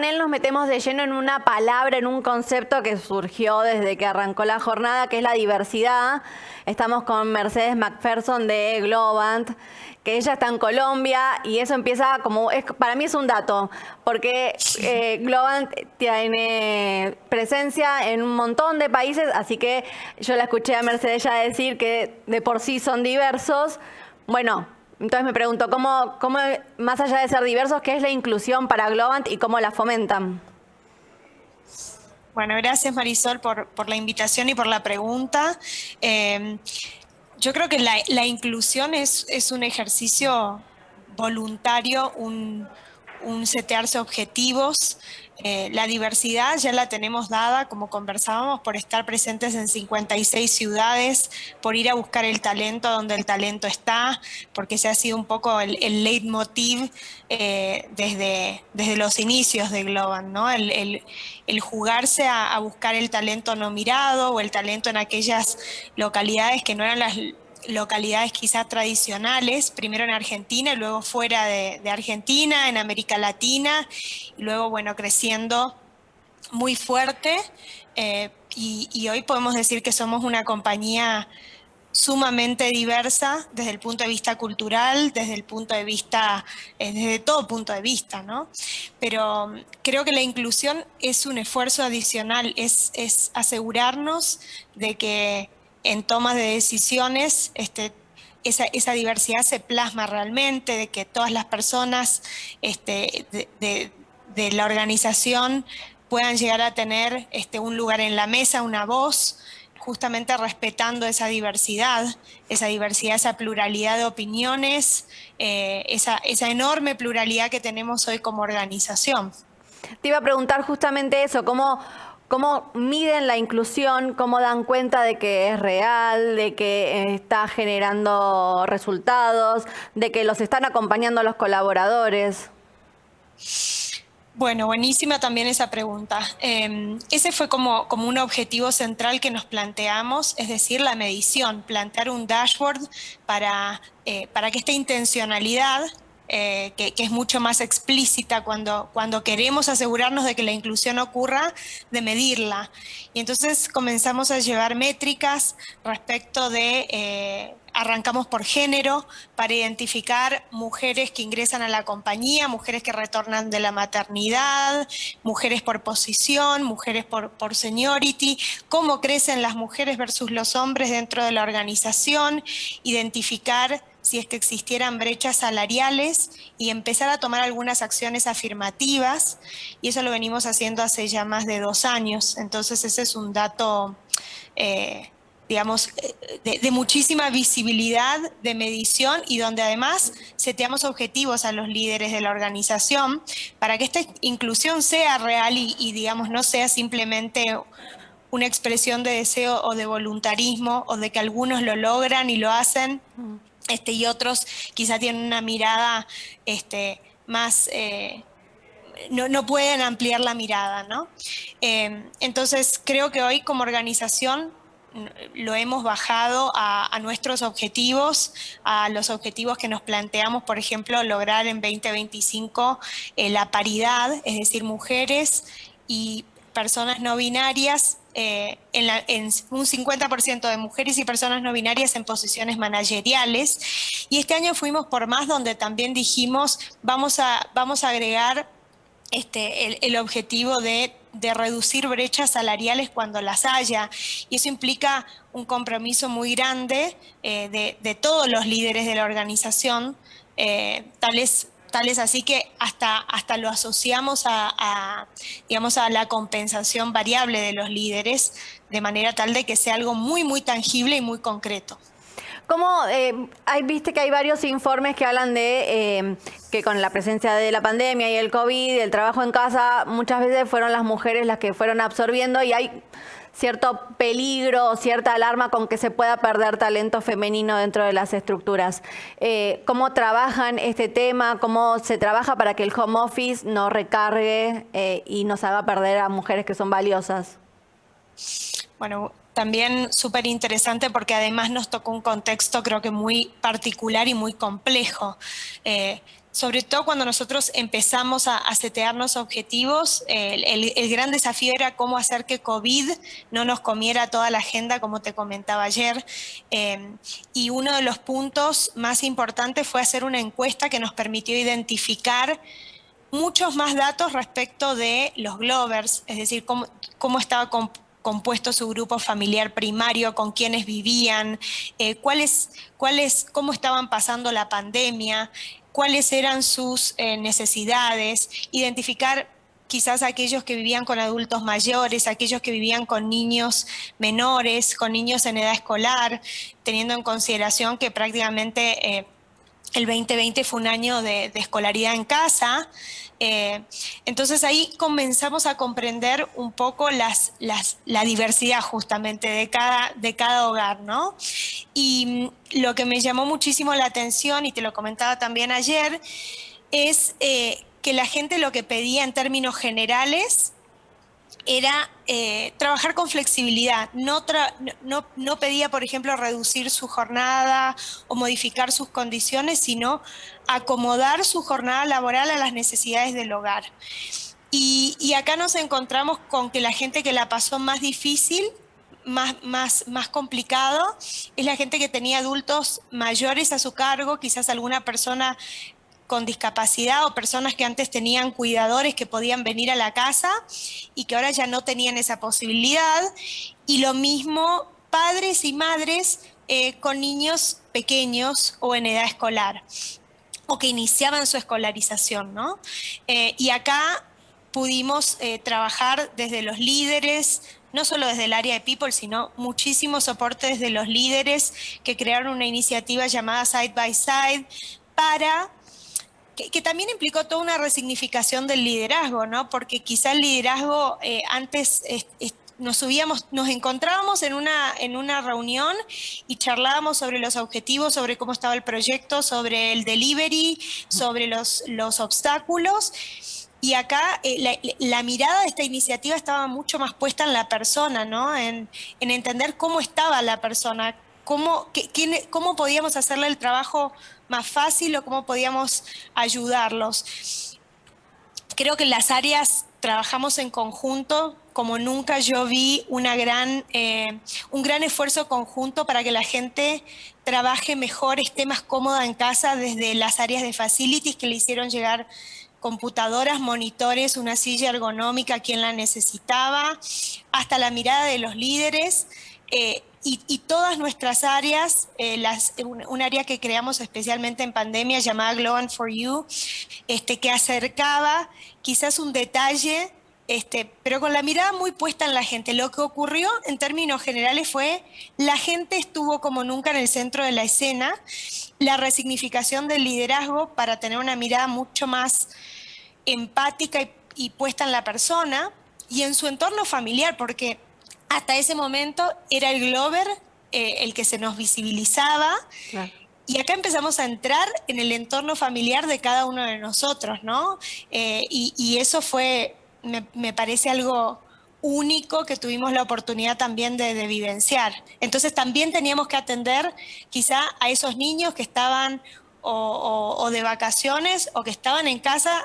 panel nos metemos de lleno en una palabra, en un concepto que surgió desde que arrancó la jornada, que es la diversidad. Estamos con Mercedes McPherson de Globant, que ella está en Colombia y eso empieza como, para mí es un dato, porque Globant tiene presencia en un montón de países, así que yo la escuché a Mercedes ya decir que de por sí son diversos. Bueno, entonces me pregunto, ¿cómo, más allá de ser diversos, qué es la inclusión para Globant y cómo la fomentan? Bueno, gracias Marisol por la invitación y por la pregunta. Yo creo que la inclusión es un ejercicio voluntario, un setearse objetivos. La diversidad ya la tenemos dada, como conversábamos, por estar presentes en 56 ciudades, por ir a buscar el talento donde el talento está, porque ese ha sido un poco el leitmotiv desde los inicios de Globant, ¿no? El jugarse a buscar el talento no mirado o el talento en aquellas localidades que no eran las localidades quizás tradicionales, primero en Argentina y luego fuera de Argentina, en América Latina, y luego, bueno, creciendo muy fuerte. Y hoy podemos decir que somos una compañía sumamente diversa desde el punto de vista cultural, desde el punto de vista, desde todo punto de vista, ¿no? Pero creo que la inclusión es un esfuerzo adicional, es asegurarnos de que en tomas de decisiones esa diversidad se plasma realmente, de que todas las personas de la organización puedan llegar a tener un lugar en la mesa, una voz, justamente respetando esa diversidad, esa pluralidad de opiniones, esa enorme pluralidad que tenemos hoy como organización. Te iba a preguntar justamente eso, ¿cómo miden la inclusión? ¿Cómo dan cuenta de que es real, de que está generando resultados, de que los están acompañando los colaboradores? Bueno, buenísima también esa pregunta. Ese fue como un objetivo central que nos planteamos, es decir, la medición, plantear un dashboard para que esta intencionalidad, que es mucho más explícita cuando queremos asegurarnos de que la inclusión ocurra, de medirla. Y entonces comenzamos a llevar métricas respecto de... Arrancamos por género para identificar mujeres que ingresan a la compañía, mujeres que retornan de la maternidad, mujeres por posición, mujeres por seniority, cómo crecen las mujeres versus los hombres dentro de la organización, identificar si es que existieran brechas salariales y empezar a tomar algunas acciones afirmativas, y eso lo venimos haciendo hace ya más de 2 años. Entonces ese es un dato digamos, de muchísima visibilidad, de medición, y donde además seteamos objetivos a los líderes de la organización para que esta inclusión sea real y digamos, no sea simplemente una expresión de deseo o de voluntarismo, o de que algunos lo logran y lo hacen, y otros quizá tienen una mirada más... no pueden ampliar la mirada, ¿no? Entonces creo que hoy como organización lo hemos bajado a nuestros objetivos, a los objetivos que nos planteamos, por ejemplo, lograr en 2025 la paridad, es decir, mujeres y personas no binarias, en un 50% de mujeres y personas no binarias en posiciones manageriales. Y este año fuimos por más, donde también dijimos, vamos a agregar el objetivo de reducir brechas salariales cuando las haya, y eso implica un compromiso muy grande de todos los líderes de la organización, tal es así que hasta lo asociamos digamos, a la compensación variable de los líderes, de manera tal de que sea algo muy, muy tangible y muy concreto. ¿Cómo, viste que hay varios informes que hablan de que con la presencia de la pandemia y el COVID, el trabajo en casa, muchas veces fueron las mujeres las que fueron absorbiendo, y hay cierto peligro, cierta alarma con que se pueda perder talento femenino dentro de las estructuras? ¿Cómo trabajan este tema? ¿Cómo se trabaja para que el home office no recargue y nos haga perder a mujeres que son valiosas? Bueno, también súper interesante, porque además nos tocó un contexto creo que muy particular y muy complejo. sobre todo cuando nosotros empezamos a setearnos objetivos, el gran desafío era cómo hacer que COVID no nos comiera toda la agenda, como te comentaba ayer. Y uno de los puntos más importantes fue hacer una encuesta que nos permitió identificar muchos más datos respecto de los Glovers, es decir, cómo estaba compuesto su grupo familiar primario, con quiénes vivían, cómo estaban pasando la pandemia, cuáles eran sus necesidades, identificar quizás aquellos que vivían con adultos mayores, aquellos que vivían con niños menores, con niños en edad escolar, teniendo en consideración que prácticamente el 2020 fue un año de escolaridad en casa. Entonces ahí comenzamos a comprender un poco la diversidad justamente de cada hogar, ¿no? Y lo que me llamó muchísimo la atención, y te lo comentaba también ayer, es que la gente lo que pedía en términos generales era trabajar con flexibilidad. No pedía, por ejemplo, reducir su jornada o modificar sus condiciones, sino acomodar su jornada laboral a las necesidades del hogar. Y acá nos encontramos con que la gente que la pasó más difícil, más complicado, es la gente que tenía adultos mayores a su cargo, quizás alguna persona con discapacidad o personas que antes tenían cuidadores que podían venir a la casa y que ahora ya no tenían esa posibilidad. Y lo mismo padres y madres con niños pequeños o en edad escolar, o que iniciaban su escolarización, ¿no? Y acá pudimos trabajar desde los líderes, no solo desde el área de People, sino muchísimo soporte desde los líderes que crearon una iniciativa llamada Side by Side para que también implicó toda una resignificación del liderazgo, ¿no? Porque quizá el liderazgo antes nos encontrábamos en una reunión y charlábamos sobre los objetivos, sobre cómo estaba el proyecto, sobre el delivery, sobre los obstáculos. Y acá la mirada de esta iniciativa estaba mucho más puesta en la persona, ¿no? En entender cómo estaba la persona, cómo podíamos hacerle el trabajo más fácil o cómo podíamos ayudarlos. Creo que en las áreas trabajamos en conjunto, como nunca yo vi un gran esfuerzo conjunto para que la gente trabaje mejor, esté más cómoda en casa, desde las áreas de facilities que le hicieron llegar computadoras, monitores, una silla ergonómica a quien la necesitaba, hasta la mirada de los líderes. Y todas nuestras áreas, un área que creamos especialmente en pandemia llamada Globant for You, que acercaba quizás un detalle, pero con la mirada muy puesta en la gente. Lo que ocurrió en términos generales fue la gente estuvo como nunca en el centro de la escena, la resignificación del liderazgo para tener una mirada mucho más empática y puesta en la persona y en su entorno familiar, porque hasta ese momento era el Glover el que se nos visibilizaba. Claro. Y acá empezamos a entrar en el entorno familiar de cada uno de nosotros, ¿no? Y eso fue, me parece algo único que tuvimos la oportunidad también de vivenciar. Entonces también teníamos que atender quizá a esos niños que estaban o de vacaciones o que estaban en casa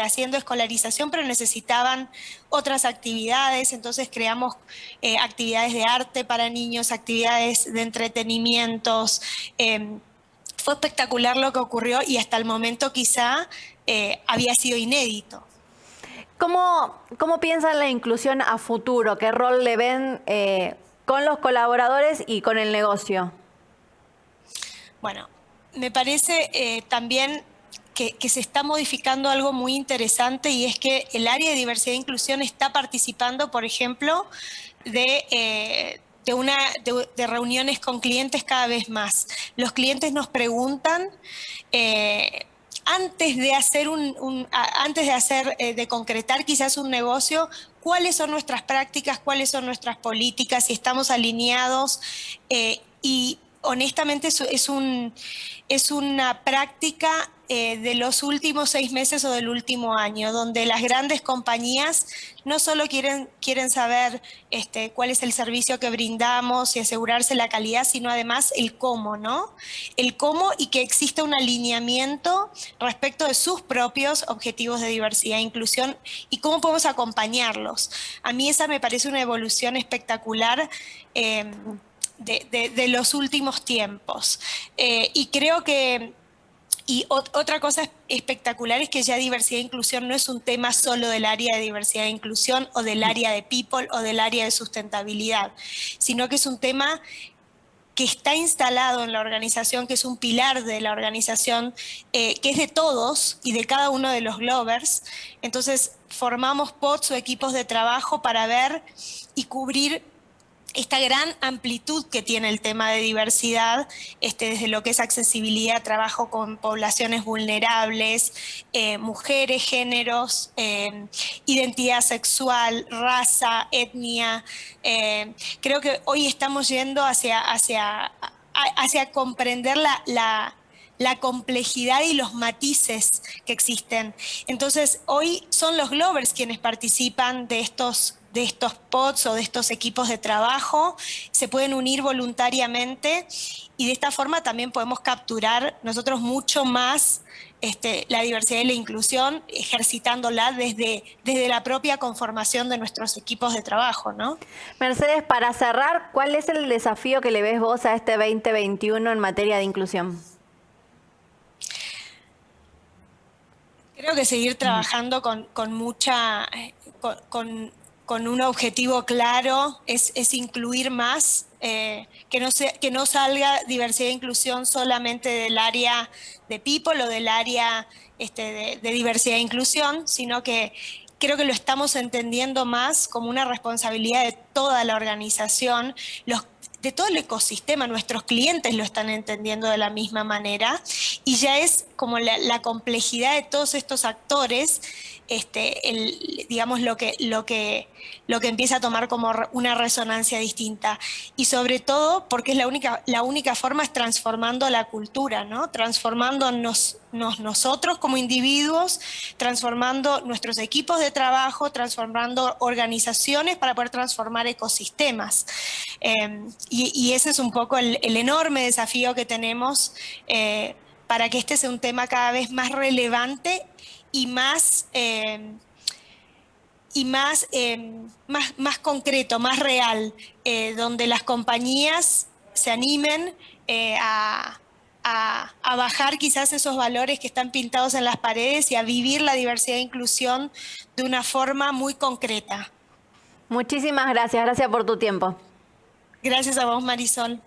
haciendo escolarización, pero necesitaban otras actividades. Entonces creamos actividades de arte para niños, actividades de entretenimientos. Fue espectacular lo que ocurrió y hasta el momento quizá había sido inédito. ¿Cómo piensan la inclusión a futuro? ¿Qué rol le ven con los colaboradores y con el negocio? Bueno, me parece también que se está modificando algo muy interesante, y es que el área de diversidad e inclusión está participando, por ejemplo, de reuniones con clientes cada vez más. Los clientes nos preguntan, antes de concretar quizás un negocio, cuáles son nuestras prácticas, cuáles son nuestras políticas, si estamos alineados, y honestamente es una práctica de los últimos 6 meses o del último año, donde las grandes compañías no solo quieren saber cuál es el servicio que brindamos y asegurarse la calidad, sino además el cómo, ¿no? El cómo y que exista un alineamiento respecto de sus propios objetivos de diversidad e inclusión y cómo podemos acompañarlos. A mí esa me parece una evolución espectacular de los últimos tiempos. Y creo que otra cosa espectacular es que ya diversidad e inclusión no es un tema solo del área de diversidad e inclusión o del área de people o del área de sustentabilidad, sino que es un tema que está instalado en la organización, que es un pilar de la organización, que es de todos y de cada uno de los Glovers. Entonces formamos pods o equipos de trabajo para ver y cubrir esta gran amplitud que tiene el tema de diversidad, desde lo que es accesibilidad, trabajo con poblaciones vulnerables, mujeres, géneros, identidad sexual, raza, etnia. Creo que hoy estamos yendo hacia comprender la complejidad y los matices que existen. Entonces, hoy son los Glovers quienes participan de estos pods o de estos equipos de trabajo, se pueden unir voluntariamente y de esta forma también podemos capturar nosotros mucho más la diversidad y la inclusión, ejercitándola desde la propia conformación de nuestros equipos de trabajo, ¿no? Mercedes, para cerrar, ¿cuál es el desafío que le ves vos a este 2021 en materia de inclusión? Creo que seguir trabajando con un objetivo claro es incluir más, que no salga diversidad e inclusión solamente del área de people o del área de diversidad e inclusión, sino que creo que lo estamos entendiendo más como una responsabilidad de toda la organización, de todo el ecosistema. Nuestros clientes lo están entendiendo de la misma manera y ya es como la complejidad de todos estos actores, digamos lo que empieza a tomar como una resonancia distinta, y sobre todo porque es la única forma es transformando la cultura, ¿no? Transformándonos nosotros como individuos, transformando nuestros equipos de trabajo, transformando organizaciones para poder transformar ecosistemas. Y ese es un poco el enorme desafío que tenemos para que este sea un tema cada vez más relevante y más concreto, más real, donde las compañías se animen a bajar quizás esos valores que están pintados en las paredes y a vivir la diversidad e inclusión de una forma muy concreta. Muchísimas gracias, gracias por tu tiempo. Gracias a vos, Marisol.